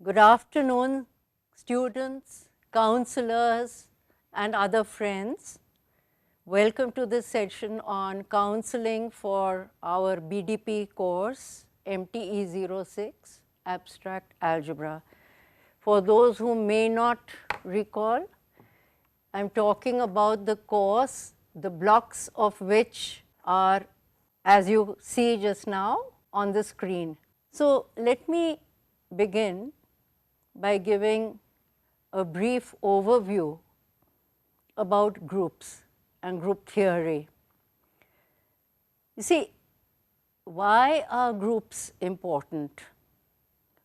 Good afternoon, students, counselors, and other friends. Welcome to this session on counseling for our BDP course MTE 06 Abstract Algebra. For those who may not recall, I am talking about the course, the blocks of which are, as you see just now, on the screen. So, let me begin by giving a brief overview about groups and group theory. You see, why are groups important?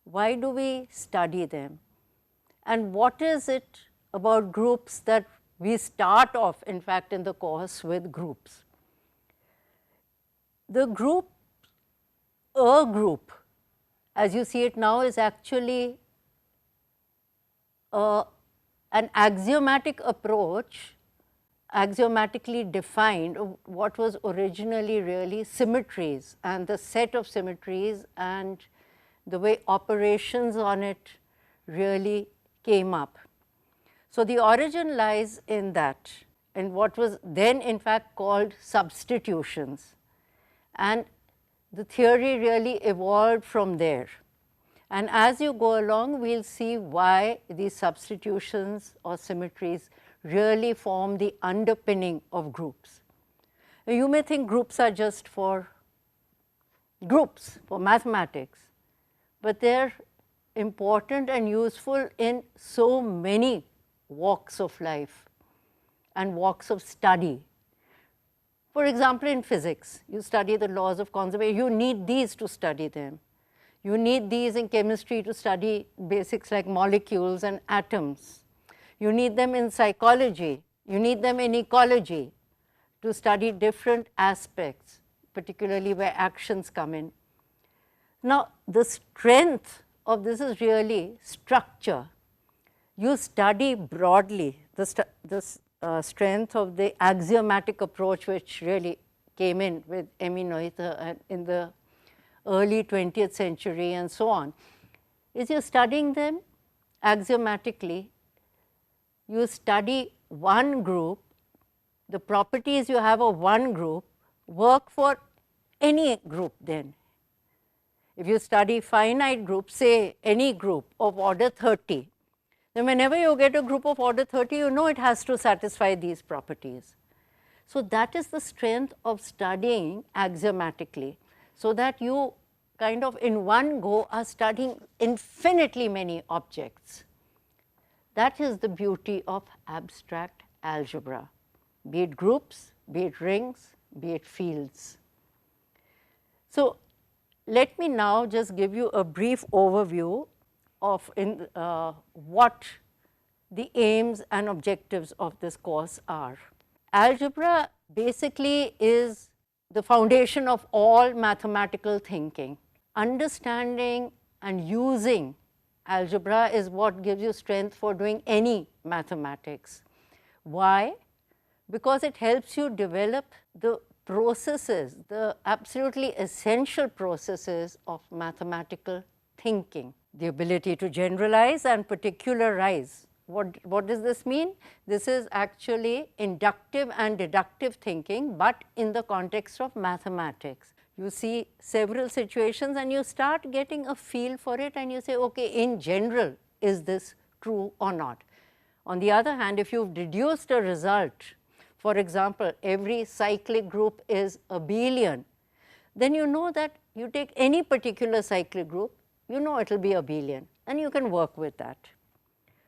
Why do we study them? And what is it about groups that we start off, in fact, in the course with groups? The group, a group, as you see it now, is actually an axiomatic approach, axiomatically defined what was originally really symmetries and the set of symmetries and the way operations on it really came up. So, the origin lies in that, in what was then in fact called substitutions, and the theory really evolved from there. And as you go along, we will see why these substitutions or symmetries really form the underpinning of groups. Now, you may think groups are just for groups, for mathematics, but they are important and useful in so many walks of life and walks of study. For example, in physics, you study the laws of conservation, you need these to study them. You need these in chemistry to study basics like molecules and atoms. You need them in psychology, you need them in ecology to study different aspects, particularly where actions come in. Now, the strength of this is really structure. You study broadly the strength of the axiomatic approach, which really came in with Emmy Noether in the early 20th century and so on, is you're studying them axiomatically. You study one group, the properties you have of one group work for any group then. If you study finite groups, say any group of order 30, then whenever you get a group of order 30, you know it has to satisfy these properties. So, that is the strength of studying axiomatically, so that you kind of in one go are studying infinitely many objects. That is the beauty of abstract algebra, be it groups, be it rings, be it fields. So, let me now just give you a brief overview of what the aims and objectives of this course are. Algebra basically is the foundation of all mathematical thinking. Understanding and using algebra is what gives you strength for doing any mathematics. Why? Because it helps you develop the processes, the absolutely essential processes of mathematical thinking. The ability to generalize and particularize. What does this mean? This is actually inductive and deductive thinking, but in the context of mathematics. You see several situations and you start getting a feel for it and you say, okay, in general, is this true or not? On the other hand, if you have deduced a result, for example, every cyclic group is abelian, then you know that you take any particular cyclic group, you know it will be abelian and you can work with that.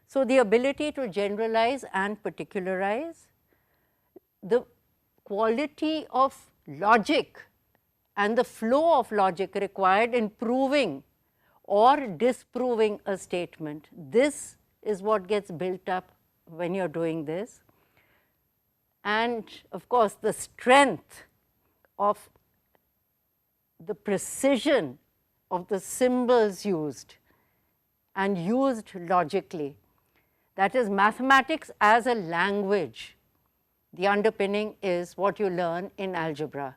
So, the ability to generalize and particularize, the quality of logic and the flow of logic required in proving or disproving a statement, this is what gets built up when you are doing this. And of course, the strength of the precision of the symbols used and used logically, that is mathematics as a language. The underpinning is what you learn in algebra.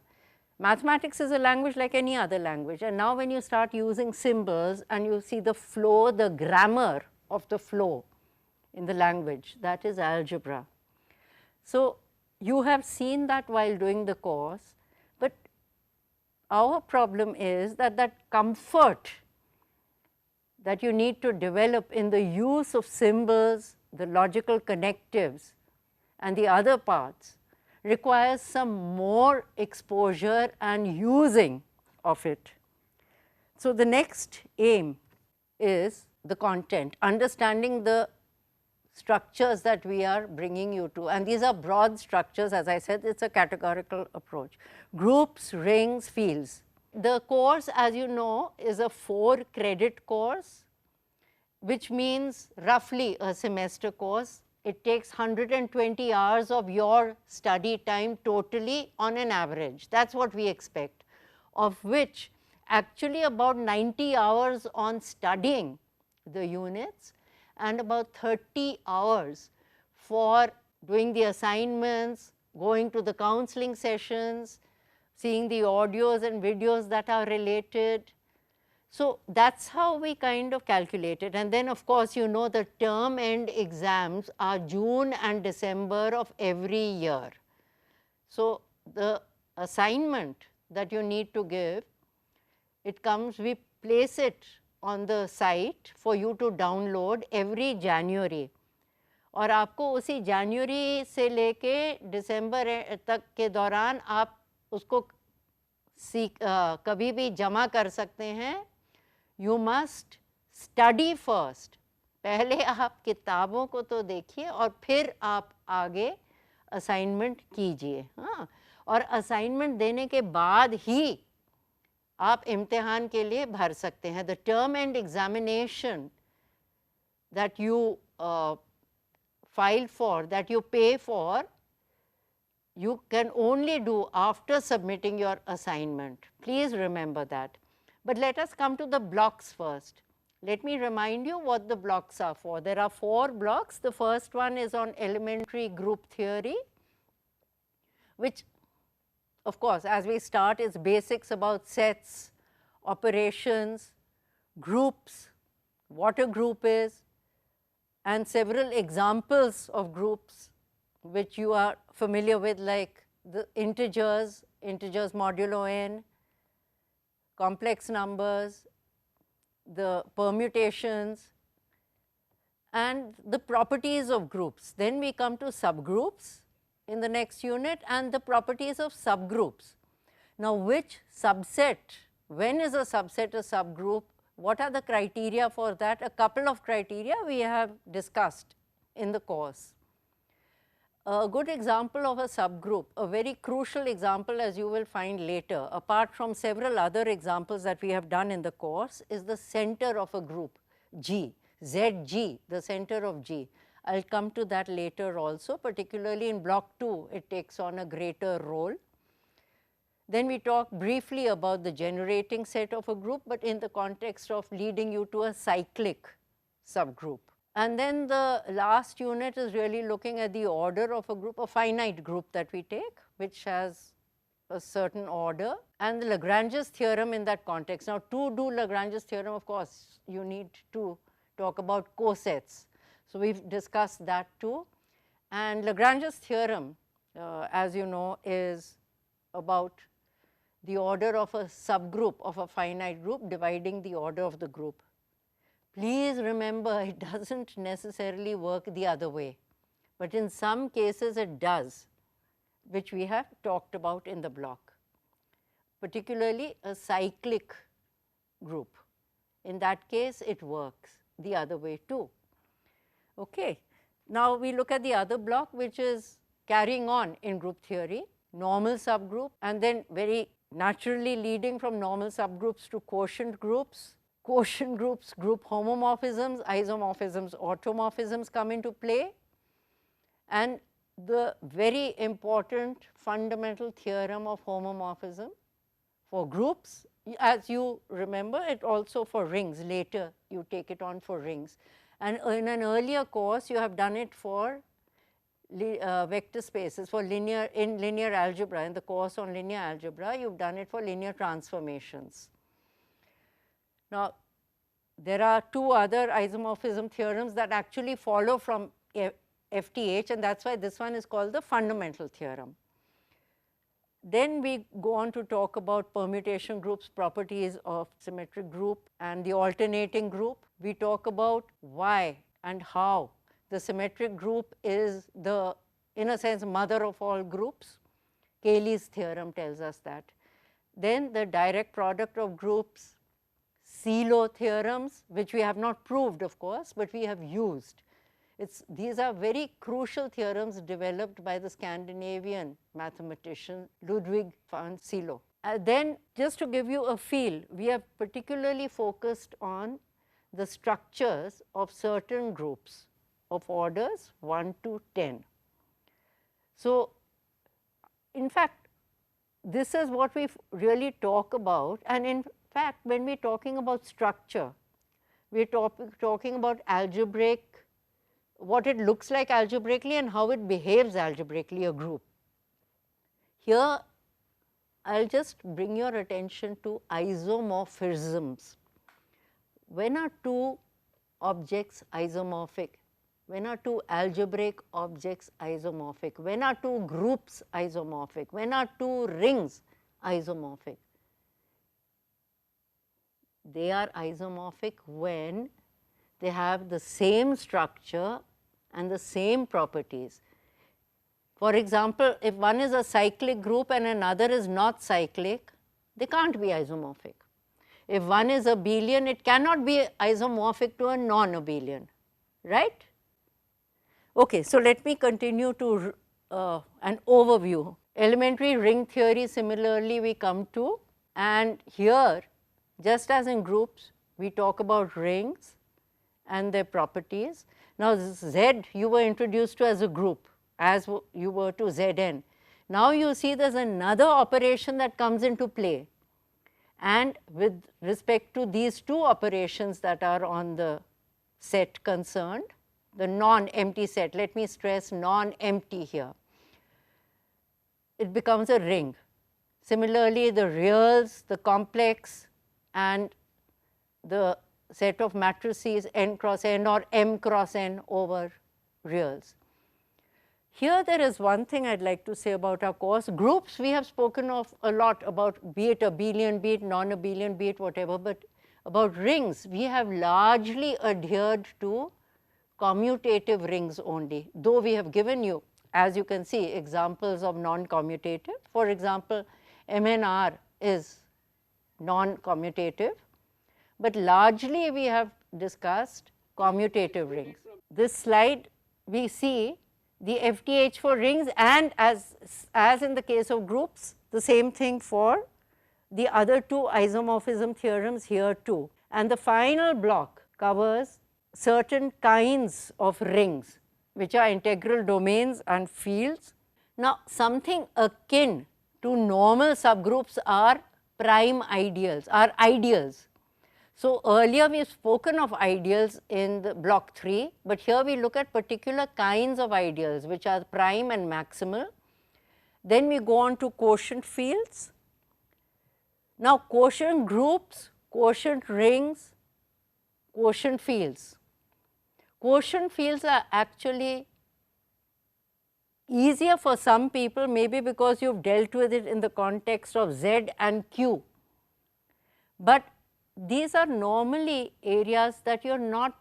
Mathematics is a language like any other language, and now when you start using symbols and you see the flow, the grammar of the flow in the language, that is algebra. So, you have seen that while doing the course, but our problem is that that comfort that you need to develop in the use of symbols, the logical connectives and the other parts requires some more exposure and using of it. So, the next aim is the content, understanding the structures that we are bringing you to, and these are broad structures. As I said, it is a categorical approach: groups, rings, fields. The course, as you know, is a 4-credit course, which means roughly a semester course. It takes 120 hours of your study time totally on an average. That is what we expect, of which actually about 90 hours on studying the units and about 30 hours for doing the assignments, going to the counseling sessions, seeing the audios and videos that are related. So, that is how we kind of calculate it, and then of course, you know the term end exams are June and December of every year. So, the assignment that you need to give, it comes, we place it on the site for you to download every January, और आपको उसी जनवरी से लेके दिसंबर तक के दौरान आप उसको कभी भी जमा कर सकते हैं. You must study first. पहले आप किताबों को तो देखिए और फिर आप आगे असाइनमेंट कीजिए. हाँ, और असाइनमेंट देने के बाद ही आप इम्तिहान के लिए भर सकते हैं. The term and examination that you file for, that you pay for, you can only do after submitting your assignment. Please remember that. But let us come to the blocks first. Let me remind you what the blocks are for. There are 4 blocks. The first one is on elementary group theory, which of course, as we start, is basics about sets, operations, groups, what a group is, and several examples of groups which you are familiar with, like the integers, integers modulo n, complex numbers, the permutations, and the properties of groups. Then we come to subgroups in the next unit and the properties of subgroups. Now, which subset, when is a subset a subgroup, what are the criteria for that? A couple of criteria we have discussed in the course. A good example of a subgroup, a very crucial example, as you will find later, apart from several other examples that we have done in the course, is the center of a group, G, ZG, the center of G. I will come to that later also, particularly in block 2, it takes on a greater role. Then we talk briefly about the generating set of a group, but in the context of leading you to a cyclic subgroup. And then the last unit is really looking at the order of a group, a finite group that we take, which has a certain order, and the Lagrange's theorem in that context. Now, to do Lagrange's theorem, of course, you need to talk about cosets. So, we have discussed that too, and Lagrange's theorem, as you know, is about the order of a subgroup of a finite group dividing the order of the group. Please remember, it does not necessarily work the other way, but in some cases it does, which we have talked about in the block, particularly a cyclic group. In that case, it works the other way too. Okay. Now, we look at the other block, which is carrying on in group theory, normal subgroup, and then very naturally leading from normal subgroups to quotient groups. Quotient groups, group homomorphisms, isomorphisms, automorphisms come into play, and the very important fundamental theorem of homomorphism for groups. As you remember, it also for rings, later you take it on for rings. And in an earlier course, you have done it for vector spaces for linear algebra. In the course on linear algebra, you've done it for linear transformations. Now, there are two other isomorphism theorems that actually follow from FTH, and that is why this one is called the fundamental theorem. Then we go on to talk about permutation groups, properties of symmetric group and the alternating group. We talk about why and how the symmetric group is the, in a sense, mother of all groups. Cayley's theorem tells us that. Then the direct product of groups, Sylow theorems, which we have not proved, of course, but we have used. These are very crucial theorems developed by the Scandinavian mathematician Ludwig van Sylow. Then, just to give you a feel, we have particularly focused on the structures of certain groups of orders 1 to 10. So, in fact, this is what we really talk about, and in fact, when we are talking about structure, we are talking about algebraic, what it looks like algebraically and how it behaves algebraically, a group. Here, I will just bring your attention to isomorphisms. When are two objects isomorphic? When are two algebraic objects isomorphic? When are two groups isomorphic? When are two rings isomorphic? They are isomorphic when they have the same structure and the same properties. For example, if one is a cyclic group and another is not cyclic, they can't be isomorphic. If one is abelian, it cannot be isomorphic to a non-abelian, right? Okay, so let me continue to an overview. Elementary ring theory similarly we come to, and here, just as in groups, we talk about rings and their properties. Now, Z you were introduced to as a group, as you were to Zn. Now, you see there is another operation that comes into play, and with respect to these two operations that are on the set concerned, the non-empty set, let me stress non-empty here, it becomes a ring. Similarly, the reals, the complex and the set of matrices n cross n or m cross n over reals. Here there is one thing I would like to say about our course. Groups we have spoken of a lot about, be it abelian, be it non-abelian, be it whatever, but about rings we have largely adhered to commutative rings only, though we have given you, as you can see, examples of non-commutative. For example, MNR is non-commutative, but largely we have discussed commutative rings. This slide we see the FTH for rings, and as in the case of groups, the same thing for the other two isomorphism theorems here too. And the final block covers certain kinds of rings, which are integral domains and fields. Now, something akin to normal subgroups are prime ideals, are ideals. So, earlier we have spoken of ideals in the block 3, but here we look at particular kinds of ideals which are prime and maximal. Then we go on to quotient fields. Now, quotient groups, quotient rings, quotient fields. Quotient fields are actually easier for some people, maybe because you have dealt with it in the context of Z and Q, but these are normally areas that you are not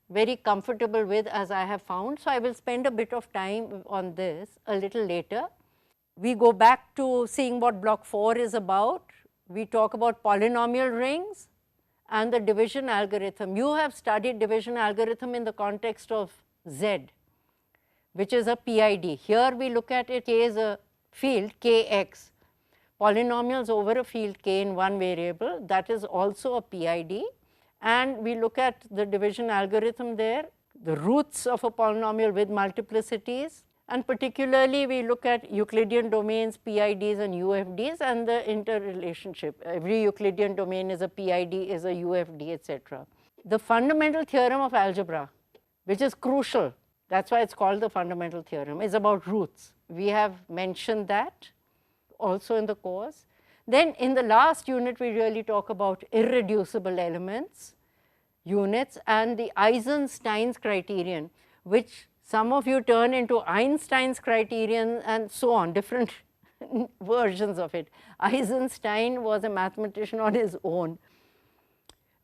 very comfortable with, as I have found. So, I will spend a bit of time on this a little later. We go back to seeing what block 4 is about. We talk about polynomial rings and the division algorithm. You have studied division algorithm in the context of Z, which is a PID. Here we look at it, K is a field Kx. Polynomials over a field K in one variable, that is also a PID, and we look at the division algorithm there, the roots of a polynomial with multiplicities, and particularly we look at Euclidean domains, PIDs and UFDs and the interrelationship. Every Euclidean domain is a PID, is a UFD, etc. The fundamental theorem of algebra, which is crucial, That's why it's called the fundamental theorem. It's about roots. We have mentioned that also in the course. Then in the last unit, we really talk about irreducible elements, units, and the Eisenstein's criterion, which some of you turn into Einstein's criterion and so on, different versions of it. Eisenstein was a mathematician on his own.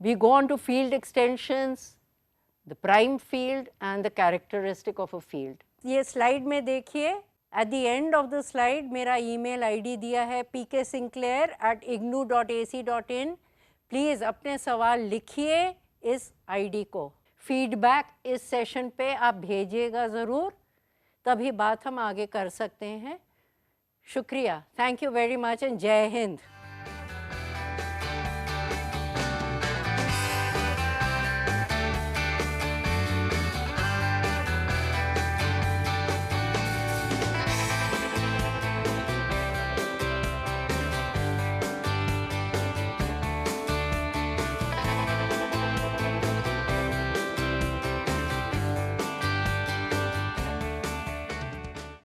We go on to field extensions, the prime field and the characteristic of a field. ये slide में देखिए, at the end of the slide मेरा email ID दिया है pksinclair@ignou.ac.in. Please अपने सवाल लिखिए इस ID को. फीडबैक इस सेशन पे आप भेजिएगा ज़रूर, तभी बात हम आगे कर सकते हैं. शुक्रिया. Thank you very much and जय हिंद.